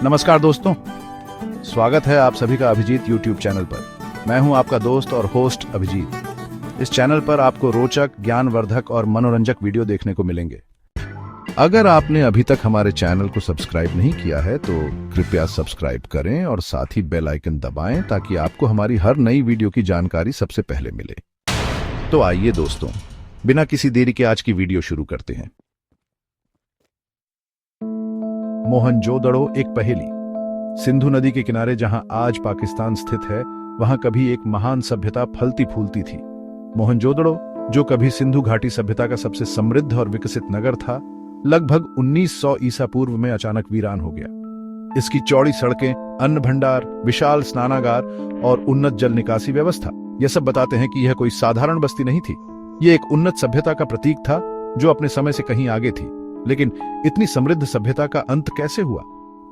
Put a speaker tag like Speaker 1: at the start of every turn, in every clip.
Speaker 1: नमस्कार दोस्तों, स्वागत है आप सभी का अभिजीत यूट्यूब चैनल पर। मैं हूं आपका दोस्त और होस्ट अभिजीत। इस चैनल पर आपको रोचक, ज्ञानवर्धक और मनोरंजक वीडियो देखने को मिलेंगे। अगर आपने अभी तक हमारे चैनल को सब्सक्राइब नहीं किया है तो कृपया सब्सक्राइब करें और साथ ही बेल आइकन दबाएं ताकि आपको हमारी हर नई वीडियो की जानकारी सबसे पहले मिले। तो आइए दोस्तों, बिना किसी देरी के आज की वीडियो शुरू करते हैं। मोहनजोदड़ो एक पहेली। सिंधु नदी के किनारे जहां आज पाकिस्तान स्थित है, वहां कभी एक महान सभ्यता फलती फूलती थी। मोहनजोदड़ो, जो कभी सिंधु घाटी सभ्यता का सबसे समृद्ध और विकसित नगर था, लगभग 1900 ईसा पूर्व में अचानक वीरान हो गया। इसकी चौड़ी सड़कें, अन्न भंडार, विशाल स्नानागार और उन्नत जल निकासी व्यवस्था, यह सब बताते हैं कि यह कोई साधारण बस्ती नहीं थी। यह एक उन्नत सभ्यता का प्रतीक था जो अपने समय से कहीं आगे थी। लेकिन इतनी समृद्ध सभ्यता का अंत कैसे हुआ?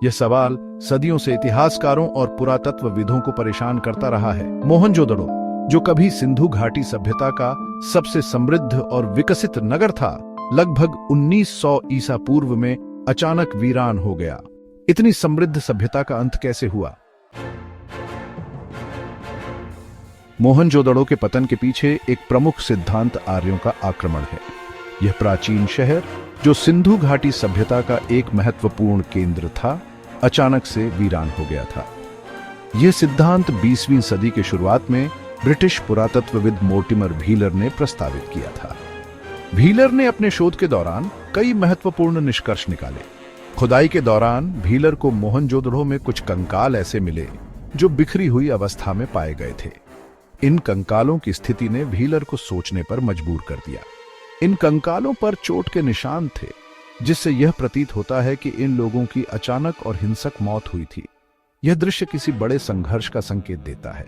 Speaker 1: यह सवाल सदियों से इतिहासकारों और पुरातत्वविदों को परेशान करता रहा है। मोहनजोदड़ो, जो कभी सिंधु घाटी सभ्यता का सबसे समृद्ध और विकसित नगर था, लगभग 1900 ईसा पूर्व में अचानक वीरान हो गया। इतनी समृद्ध सभ्यता का अंत कैसे हुआ? मोहनजोदड़ो के पतन के पीछे एक प्रमुख सिद्धांत आर्यों का आक्रमण है। यह प्राचीन शहर, जो सिंधु घाटी सभ्यता का एक महत्वपूर्ण केंद्र था, अचानक से वीरान हो गया था। यह सिद्धांत 20वीं सदी के शुरुआत में ब्रिटिश पुरातत्वविद मोर्टिमर व्हीलर ने प्रस्तावित किया था। व्हीलर ने अपने शोध के दौरान कई महत्वपूर्ण निष्कर्ष निकाले। खुदाई के दौरान व्हीलर को मोहनजोदड़ो में कुछ कंकाल ऐसे मिले जो बिखरी हुई अवस्था में पाए गए थे। इन कंकालों की स्थिति ने व्हीलर को सोचने पर मजबूर कर दिया। इन कंकालों पर चोट के निशान थे, जिससे यह प्रतीत होता है कि इन लोगों की अचानक और हिंसक मौत हुई थी। यह दृश्य किसी बड़े संघर्ष का संकेत देता है।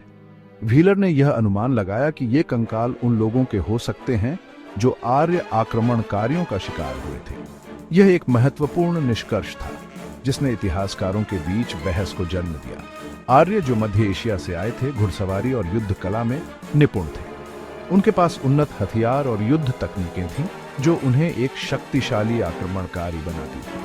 Speaker 1: व्हीलर ने यह अनुमान लगाया कि ये कंकाल उन लोगों के हो सकते हैं जो आर्य आक्रमणकारियों का शिकार हुए थे। यह एक महत्वपूर्ण निष्कर्ष था जिसने इतिहासकारों के बीच बहस को जन्म दिया। आर्य, जो मध्य एशिया से आए थे, घुड़सवारी और युद्ध कला में निपुण थे। उनके पास उन्नत हथियार और युद्ध तकनीकें थीं जो उन्हें एक शक्तिशाली आक्रमणकारी बनाती थी।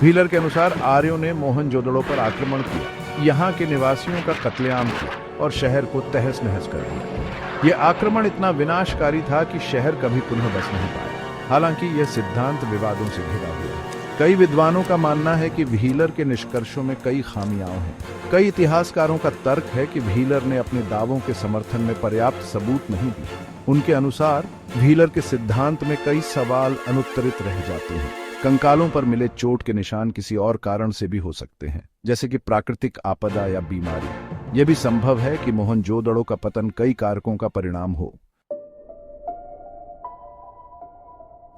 Speaker 1: व्हीलर के अनुसार आर्यों ने मोहनजोदड़ो पर आक्रमण किया, यहाँ के निवासियों का कत्लेआम किया और शहर को तहस नहस कर दिया। यह आक्रमण इतना विनाशकारी था कि शहर कभी पुनः बस नहीं पाया। हालांकि यह सिद्धांत विवादों से घिरा हुआ है। कई विद्वानों का मानना है कि व्हीलर के निष्कर्षों में कई खामियां हैं। कई इतिहासकारों का तर्क है कि व्हीलर ने अपने दावों के समर्थन में पर्याप्त सबूत नहीं दिए। उनके अनुसार व्हीलर के सिद्धांत में कई सवाल अनुत्तरित रह जाते हैं। कंकालों पर मिले चोट के निशान किसी और कारण से भी हो सकते हैं, जैसे कि प्राकृतिक आपदा या बीमारी। यह भी संभव है कि मोहनजोदड़ो का पतन कई कारकों का परिणाम हो।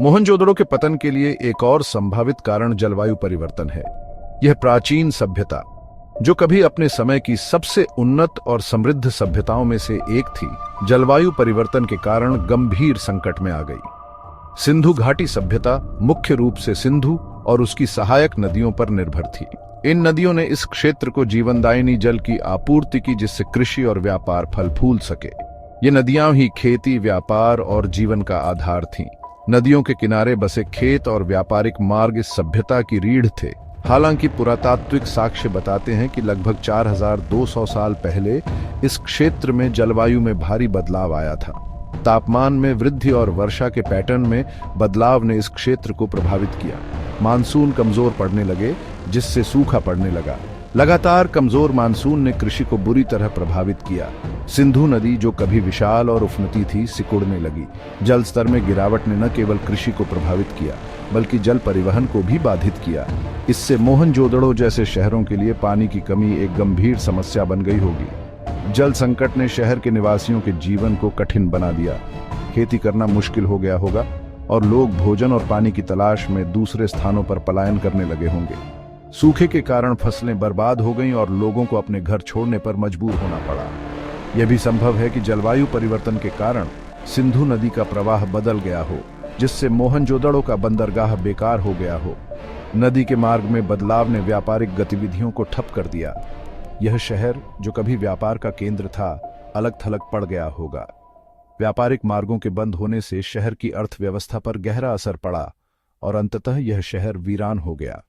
Speaker 1: मोहनजोदड़ो के पतन के लिए एक और संभावित कारण जलवायु परिवर्तन है। यह प्राचीन सभ्यता, जो कभी अपने समय की सबसे उन्नत और समृद्ध सभ्यताओं में से एक थी, जलवायु परिवर्तन के कारण गंभीर संकट में आ गई। सिंधु घाटी सभ्यता मुख्य रूप से सिंधु और उसकी सहायक नदियों पर निर्भर थी। इन नदियों ने इस क्षेत्र को जीवनदायिनी जल की आपूर्ति की, जिससे कृषि और व्यापार फल फूल सके। ये नदियां ही खेती, व्यापार और जीवन का आधार थीं। नदियों के किनारे बसे खेत और व्यापारिक मार्ग इस सभ्यता की रीढ़ थे। हालांकि पुरातात्विक साक्ष्य बताते हैं कि लगभग 4200 साल पहले इस क्षेत्र में जलवायु में भारी बदलाव आया था। तापमान में वृद्धि और वर्षा के पैटर्न में बदलाव ने इस क्षेत्र को प्रभावित किया। मानसून कमजोर पड़ने लगे, जिससे सूखा पड़ने लगा। लगातार कमजोर मानसून ने कृषि को बुरी तरह प्रभावित किया। सिंधु नदी, जो कभी विशाल और उफनती थी, सिकुड़ने लगी। जल स्तर में गिरावट ने न केवल कृषि को प्रभावित किया, बल्कि जल परिवहन को भी बाधित किया। इससे मोहनजोदड़ो जैसे शहरों के लिए पानी की कमी एक गंभीर समस्या बन गई होगी। जल संकट ने शहर के निवासियों के जीवन को कठिन बना दिया। खेती करना मुश्किल हो गया होगा और लोग भोजन और पानी की तलाश में दूसरे स्थानों पर पलायन करने लगे होंगे। सूखे के कारण फसलें बर्बाद हो गईं और लोगों को अपने घर छोड़ने पर मजबूर होना पड़ा। यह भी संभव है कि जलवायु परिवर्तन के कारण सिंधु नदी का प्रवाह बदल गया हो, जिससे मोहनजोदड़ो का बंदरगाह बेकार हो गया हो। नदी के मार्ग में बदलाव ने व्यापारिक गतिविधियों को ठप कर दिया। यह शहर, जो कभी व्यापार का केंद्र था, अलग थलग पड़ गया होगा। व्यापारिक मार्गों के बंद होने से शहर की अर्थव्यवस्था पर गहरा असर पड़ा और अंततः यह शहर वीरान हो गया।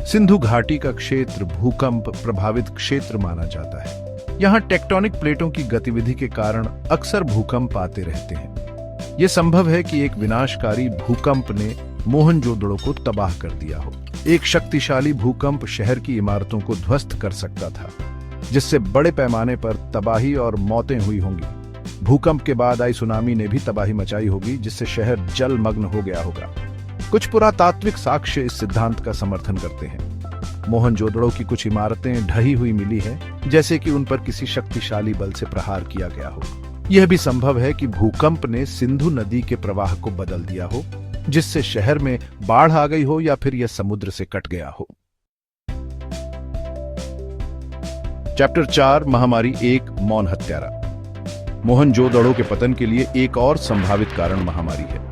Speaker 1: सिंधु घाटी का क्षेत्र भूकंप प्रभावित क्षेत्र माना जाता है। यहाँ टेक्टोनिक प्लेटों की गतिविधि के कारण अक्सर भूकंप आते रहते हैं। यह संभव है कि एक विनाशकारी भूकंप ने मोहनजोदड़ो को तबाह कर दिया हो। एक शक्तिशाली भूकंप शहर की इमारतों को ध्वस्त कर सकता था, जिससे बड़े पैमाने पर तबाही और मौतें हुई होंगी। भूकंप के बाद आई सुनामी ने भी तबाही मचाई होगी, जिससे शहर जलमग्न हो गया होगा। कुछ पुरातात्विक साक्ष्य इस सिद्धांत का समर्थन करते हैं। मोहनजोदड़ो की कुछ इमारतें ढही हुई मिली हैं, जैसे कि उन पर किसी शक्तिशाली बल से प्रहार किया गया हो। यह भी संभव है कि भूकंप ने सिंधु नदी के प्रवाह को बदल दिया हो, जिससे शहर में बाढ़ आ गई हो या फिर यह समुद्र से कट गया हो। चैप्टर 4 महामारी 1 मौन हत्यारा। मोहनजोदड़ो के पतन के लिए एक और संभावित कारण महामारी है।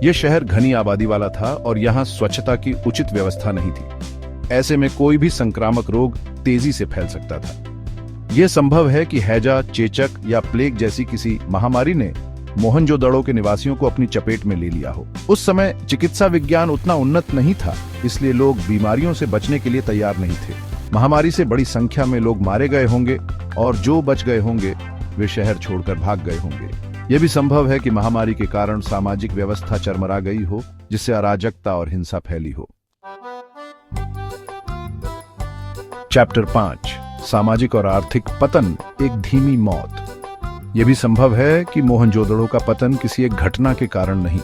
Speaker 1: यह शहर घनी आबादी वाला था और यहां स्वच्छता की उचित व्यवस्था नहीं थी। ऐसे में कोई भी संक्रामक रोग तेजी से फैल सकता था। यह संभव है कि हैजा, चेचक या प्लेग जैसी किसी महामारी ने मोहनजोदड़ो के निवासियों को अपनी चपेट में ले लिया हो। उस समय चिकित्सा विज्ञान उतना उन्नत नहीं था, इसलिए लोग बीमारियों से बचने के लिए तैयार नहीं थे। महामारी से बड़ी संख्या में लोग मारे गए होंगे और जो बच गए होंगे वे शहर छोड़कर भाग गए होंगे। यह भी संभव है कि महामारी के कारण सामाजिक व्यवस्था चरमरा गई हो, जिससे अराजकता और हिंसा फैली हो। चैप्टर 5 सामाजिक और आर्थिक पतन, एक धीमी मौत। यह भी संभव है कि मोहनजोदड़ो का पतन किसी एक घटना के कारण नहीं,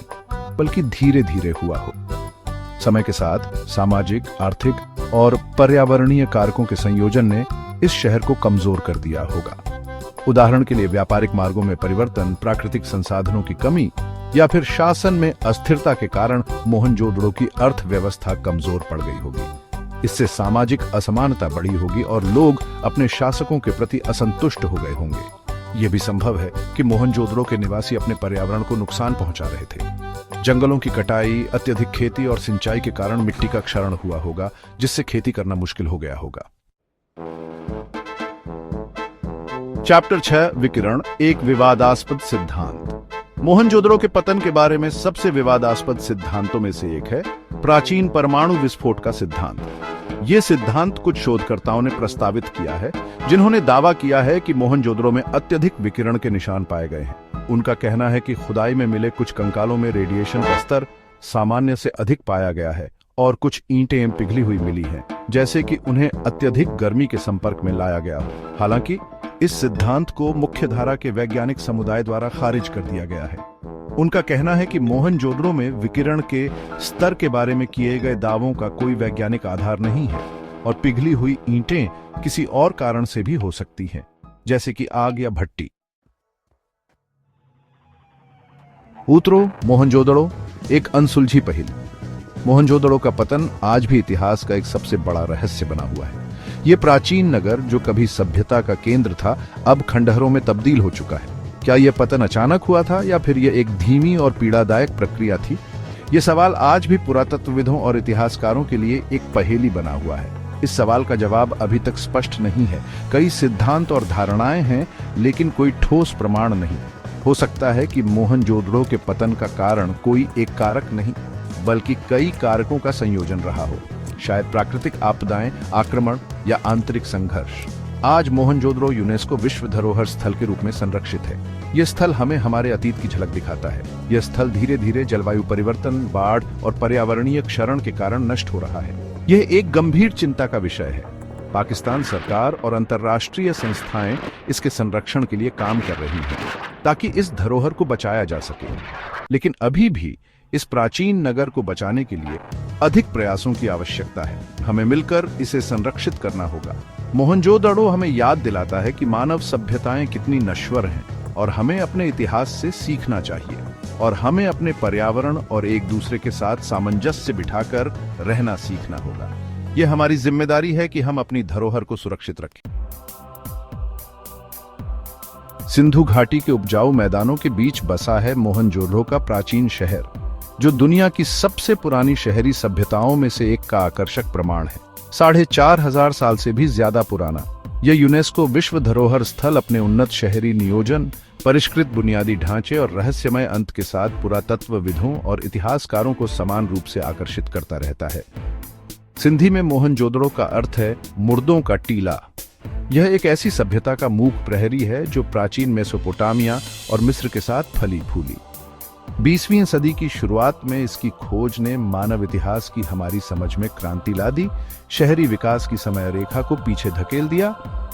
Speaker 1: बल्कि धीरे धीरे हुआ हो। समय के साथ सामाजिक, आर्थिक और पर्यावरणीय कारकों के संयोजन ने इस शहर को कमजोर कर दिया होगा। उदाहरण के लिए व्यापारिक मार्गों में परिवर्तन, प्राकृतिक संसाधनों की कमी या फिर शासन में अस्थिरता के कारण मोहनजोदड़ो की अर्थव्यवस्था कमजोर पड़ गई होगी। इससे सामाजिक असमानता बढ़ी होगी और लोग अपने शासकों के प्रति असंतुष्ट हो गए होंगे। यह भी संभव है कि मोहनजोदड़ो के निवासी अपने पर्यावरण को नुकसान पहुंचा रहे थे। जंगलों की कटाई, अत्यधिक खेती और सिंचाई के कारण मिट्टी का क्षरण हुआ होगा, जिससे खेती करना मुश्किल हो गया होगा। चैप्टर 6 विकिरण, एक विवादास्पद सिद्धांत। मोहनजोदड़ो के पतन के बारे में सबसे विवादास्पद सिद्धांतों में से एक है प्राचीन परमाणु विस्फोट का सिद्धांत। यह सिद्धांत कुछ शोधकर्ताओं ने प्रस्तावित किया है, जिन्होंने दावा किया है कि मोहनजोदड़ो में अत्यधिक विकिरण के निशान पाए गए हैं। उनका कहना है कि खुदाई में मिले कुछ कंकालों में रेडिएशन का स्तर सामान्य से अधिक पाया गया है और कुछ ईंटें पिघली हुई मिली हैं, जैसे कि उन्हें अत्यधिक गर्मी के संपर्क में लाया गया हो। हालांकि इस सिद्धांत को मुख्यधारा के वैज्ञानिक समुदाय द्वारा खारिज कर दिया गया है। उनका कहना है कि मोहनजोदड़ो में विकिरण के स्तर के बारे में किए गए दावों का कोई वैज्ञानिक आधार नहीं है और पिघली हुई ईंटें किसी और कारण से भी हो सकती हैं, जैसे कि आग या भट्टी। उत्तरो मोहनजोदड़ो, एक अनसुलझी पहेली। मोहनजोदड़ो का पतन आज भी इतिहास का एक सबसे बड़ा रहस्य बना हुआ है। यह प्राचीन नगर, जो कभी सभ्यता का केंद्र था, अब खंडहरों में तब्दील हो चुका है। क्या यह पतन अचानक हुआ था या फिर यह एक धीमी और पीड़ादायक प्रक्रिया थी? यह सवाल आज भी पुरातत्वविदों और इतिहासकारों के लिए एक पहेली बना हुआ है। इस सवाल का जवाब अभी तक स्पष्ट नहीं है। कई सिद्धांत और धारणाएं हैं, लेकिन कोई ठोस प्रमाण नहीं। हो सकता है कि मोहनजोदड़ो के पतन का कारण कोई एक कारक नहीं, बल्कि कई कारकों का संयोजन रहा हो। शायद प्राकृतिक आपदाएं, आक्रमण या आंतरिक संघर्ष। आज मोहनजोदड़ो यूनेस्को विश्व धरोहर स्थल के रूप में संरक्षित है। यह स्थल हमें हमारे अतीत की झलक दिखाता है। यह स्थल धीरे धीरे जलवायु परिवर्तन, बाढ़ और पर्यावरणीय क्षरण के कारण नष्ट हो रहा है। यह एक गंभीर चिंता का विषय है। पाकिस्तान सरकार और अंतर्राष्ट्रीय संस्थाएं इसके संरक्षण के लिए काम कर रही हैं, ताकि इस धरोहर को बचाया जा सके। लेकिन अभी भी इस प्राचीन नगर को बचाने के लिए अधिक प्रयासों की आवश्यकता है। हमें मिलकर इसे संरक्षित करना होगा। मोहनजोदड़ो हमें याद दिलाता है कि मानव सभ्यताएं कितनी नश्वर हैं और हमें अपने इतिहास से सीखना चाहिए और हमें अपने पर्यावरण और एक दूसरे के साथ सामंजस्य बिठाकर रहना सीखना होगा। यह हमारी जिम्मेदारी है कि हम अपनी धरोहर को सुरक्षित रखें। सिंधु घाटी के उपजाऊ मैदानों के बीच बसा है मोहनजोदड़ो का प्राचीन शहर, जो दुनिया की सबसे पुरानी शहरी सभ्यताओं में से एक का आकर्षक प्रमाण है। 4500 साल से भी ज्यादा पुराना यह यूनेस्को विश्व धरोहर स्थल अपने उन्नत शहरी नियोजन, परिष्कृत बुनियादी ढांचे और रहस्यमय अंत के साथ पुरातत्वविदों और इतिहासकारों को समान रूप से आकर्षित करता रहता है। सिंधी में मोहनजोदड़ो का अर्थ है मुर्दों का टीला। यह एक ऐसी सभ्यता का मूक प्रहरी है जो प्राचीन मेसोपोटामिया और मिस्र के साथ फली फूली। 20वीं सदी की शुरुआत में इसकी खोज ने मानव इतिहास की हमारी समझ में क्रांति ला दी, शहरी विकास की समय रेखा को पीछे धकेल दिया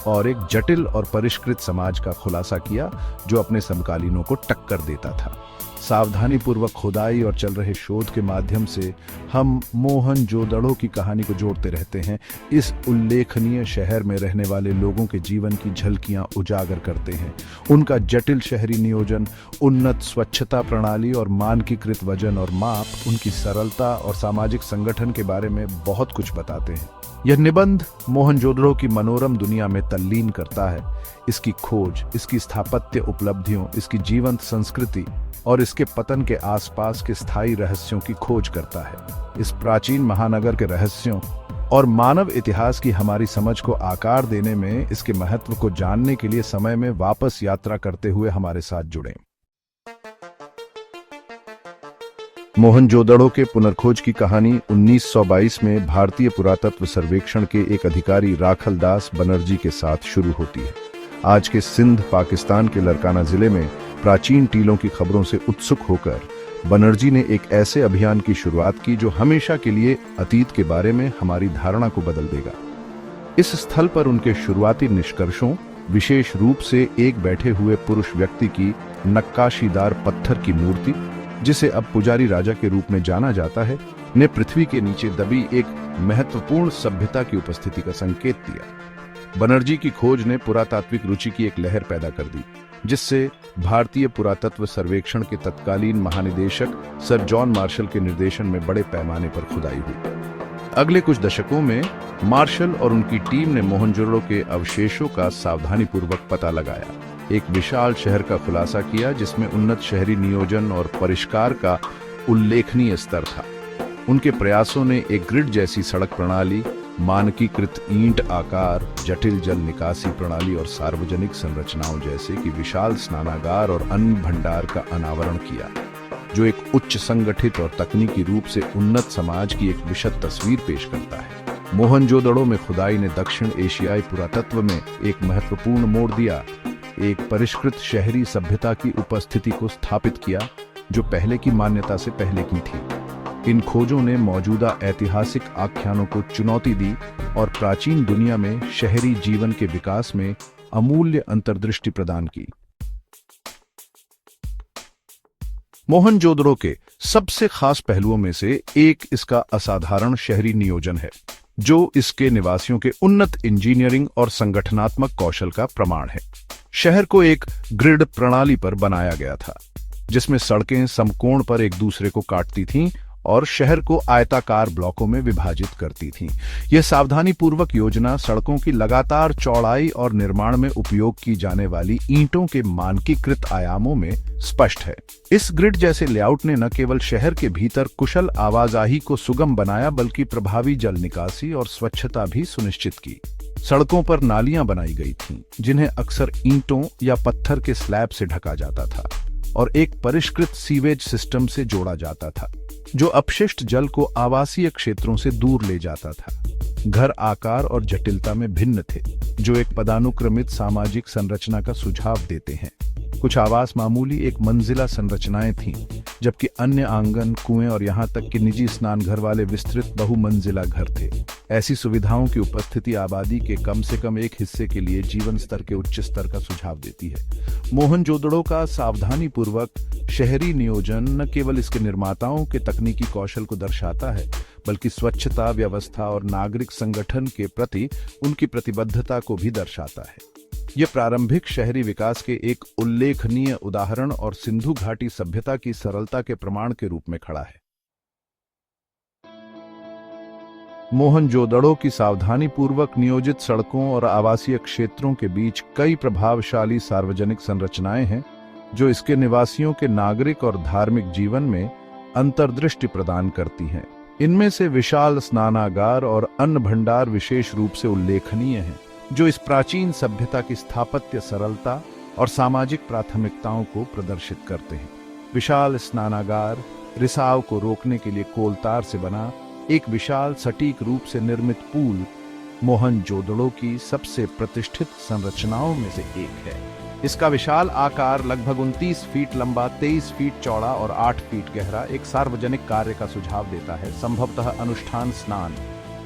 Speaker 1: और एक जटिल और परिष्कृत समाज का खुलासा किया जो अपने समकालीनों को टक्कर देता था। सावधानीपूर्वक खुदाई और चल रहे शोध के माध्यम से हम मोहनजोदड़ो की कहानी को जोड़ते रहते हैं, इस उल्लेखनीय शहर में रहने वाले लोगों के जीवन की झलकियां उजागर करते हैं। उनका जटिल शहरी नियोजन, उन्नत स्वच्छता प्रणाली और मानकीकृत वजन और माप, उनकी सरलता और सामाजिक संगठन के बारे में बहुत कुछ बताते हैं। यह निबंध मोहनजोदड़ो की मनोरम दुनिया में तल्लीन करता है, इसकी खोज, इसकी स्थापत्य उपलब्धियों, इसकी जीवंत संस्कृति और इसके पतन के आसपास के स्थायी रहस्यों की खोज करता है। इस प्राचीन महानगर के रहस्यों और मानव इतिहास की हमारी समझ को आकार देने में इसके महत्व को जानने के लिए समय में वापस यात्रा करते हुए हमारे साथ जुड़ें। मोहनजोदड़ो के पुनर्खोज की कहानी 1922 में भारतीय पुरातत्व सर्वेक्षण के एक अधिकारी राखलदास बनर्जी के साथ शुरू होती है। आज के सिंध, पाकिस्तान के लरकाना जिले में प्राचीन टीलों की खबरों से उत्सुक होकर बनर्जी ने एक ऐसे अभियान की शुरुआत की जो हमेशा के लिए अतीत के बारे में हमारी धारणा को बदल देगा। इस स्थल पर उनके शुरुआती निष्कर्षों, विशेष रूप से एक बैठे हुए पुरुष व्यक्ति की नक्काशीदार पत्थर की मूर्ति, जिसे अब पुजारी राजा के रूप में जाना जाता है, ने पृथ्वी के नीचे दबी एक महत्वपूर्ण सभ्यता की उपस्थिति का संकेत दिया। बनर्जी की खोज ने पुरातात्विक रुचि की एक लहर पैदा कर दी, जिससे भारतीय पुरातत्व सर्वेक्षण के तत्कालीन महानिदेशक सर जॉन मार्शल के निर्देशन में बड़े पैमाने पर खुदाई हुई। अगले कुछ दशकों में मार्शल और उनकी टीम ने मोहनजोदड़ो के अवशेषों का सावधानीपूर्वक पता लगाया, एक विशाल शहर का खुलासा किया जिसमें उन्नत शहरी नियोजन और परिष्कार का उल्लेखनीय स्तर था। उनके प्रयासों ने एक ग्रिड जैसी सड़क प्रणाली, मानकीकृत ईंट आकार, जटिल जल निकासी प्रणाली और सार्वजनिक संरचनाओं जैसे कि विशाल स्नानागार और अन्न भंडार का अनावरण किया, जो एक उच्च संगठित और तकनीकी रूप से उन्नत समाज की एक विशद तस्वीर पेश करता है। मोहनजोदड़ो में खुदाई ने दक्षिण एशियाई पुरातत्व में एक महत्वपूर्ण मोड़ दिया, एक परिष्कृत शहरी सभ्यता की उपस्थिति को स्थापित किया जो पहले की मान्यता से पहले की थी। इन खोजों ने मौजूदा ऐतिहासिक आख्यानों को चुनौती दी और प्राचीन दुनिया में शहरी जीवन के विकास में अमूल्य अंतर्दृष्टि प्रदान की। मोहनजोदड़ो के सबसे खास पहलुओं में से एक इसका असाधारण शहरी नियोजन है, जो इसके निवासियों के उन्नत इंजीनियरिंग और संगठनात्मक कौशल का प्रमाण है। शहर को एक ग्रिड प्रणाली पर बनाया गया था, जिसमें सड़कें समकोण पर एक दूसरे को काटती थीं और शहर को आयताकार ब्लॉकों में विभाजित करती थीं। यह सावधानीपूर्वक योजना सड़कों की लगातार चौड़ाई और निर्माण में उपयोग की जाने वाली ईंटों के मानकीकृत आयामों में स्पष्ट है। इस ग्रिड जैसे लेआउट ने न केवल शहर के भीतर कुशल आवाजाही को सुगम बनाया, बल्कि प्रभावी जल निकासी और स्वच्छता भी सुनिश्चित की। सड़कों पर नालियां बनाई गई थीं, जिन्हें अक्सर ईंटों या पत्थर के स्लैब से ढका जाता था और एक परिष्कृत सीवेज सिस्टम से जोड़ा जाता था, जो अपशिष्ट जल को आवासीय क्षेत्रों से दूर ले जाता था। घर आकार और जटिलता में भिन्न थे, जो एक पदानुक्रमित सामाजिक संरचना का सुझाव देते हैं। कुछ आवास मामूली एक मंजिला संरचनाएं थीं, जबकि अन्य आंगन, कुएं और यहां तक कि निजी स्नान घर वाले विस्तृत बहुमंजिला घर थे। ऐसी सुविधाओं की उपस्थिति आबादी के कम से कम एक हिस्से के लिए जीवन स्तर के उच्च स्तर का सुझाव देती है। मोहनजोदड़ो का सावधानीपूर्वक शहरी नियोजन न केवल इसके निर्माताओं के तकनीकी कौशल को दर्शाता है, बल्कि स्वच्छता, व्यवस्था और नागरिक संगठन के प्रति उनकी प्रतिबद्धता को भी दर्शाता है। यह प्रारंभिक शहरी विकास के एक उल्लेखनीय उदाहरण और सिंधु घाटी सभ्यता की सरलता के प्रमाण के रूप में खड़ा है। मोहनजोदड़ो की सावधानीपूर्वक नियोजित सड़कों और आवासीय क्षेत्रों के बीच कई प्रभावशाली सार्वजनिक संरचनाएं हैं, जो इसके निवासियों के नागरिक और धार्मिक जीवन में अंतर्दृष्टि प्रदान करती हैं। इनमें से विशाल स्नानागार और अन्न भंडार विशेष रूप से उल्लेखनीय हैं, जो इस प्राचीन सभ्यता की स्थापत्य सरलता और सामाजिक प्राथमिकताओं को प्रदर्शित करते हैं। विशाल स्नानागार रिसाव को रोकने के लिए कोलतार से बना एक विशाल सटीक रूप से निर्मित पुल मोहनजोदड़ो की सबसे प्रतिष्ठित संरचनाओं में से एक है। इसका विशाल आकार लगभग 29 फीट लंबा, 23 फीट चौड़ा और 8 फीट गहरा एक सार्वजनिक कार्य का सुझाव देता है, संभवतः अनुष्ठान, स्नान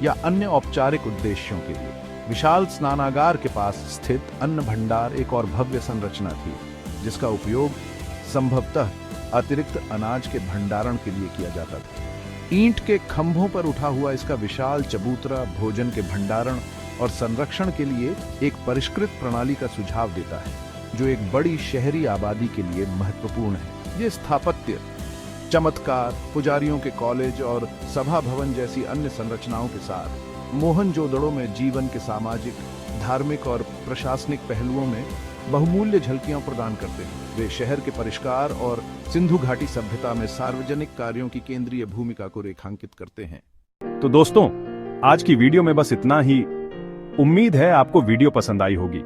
Speaker 1: या अन्य औपचारिक उद्देश्यों के लिए। विशाल स्नानागार के पास स्थित अन्न भंडार एक और भव्य संरचना थी, जिसका उपयोग संभवतः अतिरिक्त अनाज के भंडारण के लिए किया जाता था। ईंट के खंभों पर उठा हुआ इसका विशाल चबूतरा भोजन के भंडारण और संरक्षण के लिए एक परिष्कृत प्रणाली का सुझाव देता है, जो एक बड़ी शहरी आबादी के लिए महत्वपूर्ण है। ये स्थापत्य चमत्कार, पुजारियों के कॉलेज और सभा भवन जैसी अन्य संरचनाओं के साथ मोहनजोदड़ो में जीवन के सामाजिक, धार्मिक और प्रशासनिक पहलुओं में बहुमूल्य झलकियां प्रदान करते हैं। वे शहर के परिष्कार और सिंधु घाटी सभ्यता में सार्वजनिक कार्यों की केंद्रीय भूमिका को रेखांकित करते हैं।
Speaker 2: तो दोस्तों, आज की वीडियो में बस इतना ही। उम्मीद है आपको वीडियो पसंद आई होगी।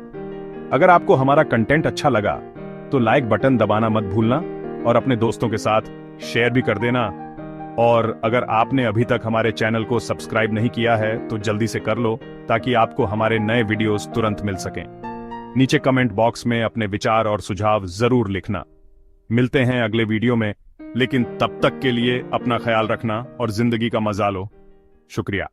Speaker 2: अगर आपको हमारा कंटेंट अच्छा लगा तो लाइक बटन दबाना मत भूलना और अपने दोस्तों के साथ शेयर भी कर देना। और अगर आपने अभी तक हमारे चैनल को सब्सक्राइब नहीं किया है तो जल्दी से कर लो, ताकि आपको हमारे नए वीडियोस तुरंत मिल सकें। नीचे कमेंट बॉक्स में अपने विचार और सुझाव जरूर लिखना। मिलते हैं अगले वीडियो में, लेकिन तब तक के लिए अपना ख्याल रखना और जिंदगी का मजा लो। शुक्रिया।